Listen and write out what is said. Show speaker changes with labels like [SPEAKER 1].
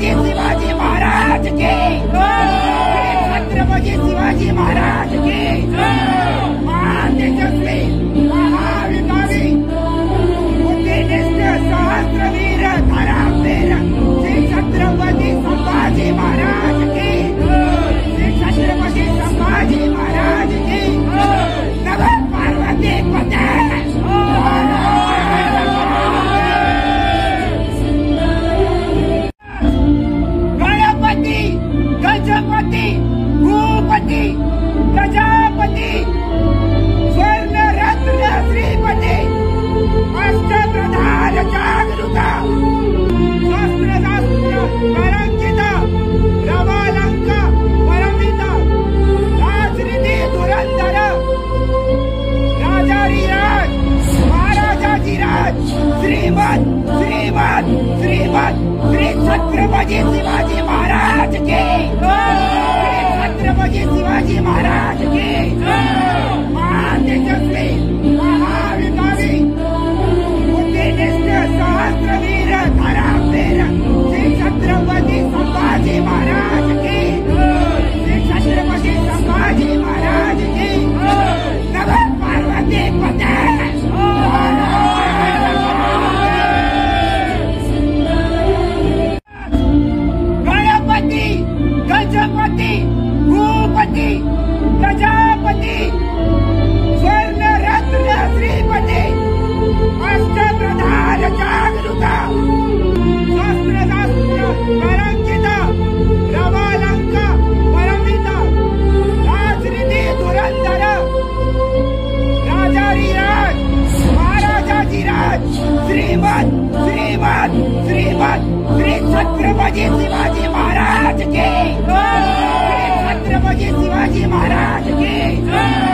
[SPEAKER 1] छत्रपती शिवाजी महाराज की, छत्रपती शिवाजी महाराज की। महान तेजस्वी महाविकावी बुद्धिनिष्ठ सहस्त्रवीर धर्मवीर श्री छत्रपती संभाजी महाराज की, श्री छत्रपती संभाजी महाराज की। नमः पार्वती पते। गणपति गजपति भूपति प्रजापति स्वर्ण रत्न श्रीपति अष्टप्रधान जागृता शस्त्र परंकिता रवालंक परमिता राजनीति धुरंधर राजाधिराज महाराजाधिराज श्रीमद श्रीमद श्रीमद श्री छत्रपती शिवाजी महाराज की, छत्रपती शिवाजी महाराज की। महान तेजस्वी महाविकावी बुद्धिनिष्ठ सहस्त्रवीर धर्मवीर श्री छत्रपती संभाजी महाराज की, श्री छत्रपती संभाजी महाराज की। नमः पार्वती पते। गणपति गजपति भूपति प्रजापति स्वर्ण रत्न श्रीपति अष्टप्रधान जागृता शस्त्र परंकिता रवालंक परमिता राजनीति धुरंधर राजाधिराज महाराजाधिराज श्रीमद श्रीमद श्रीमद श्री छत्रपती शिवाजी महाराज की, छत्रपती शिवाजी महाराज की।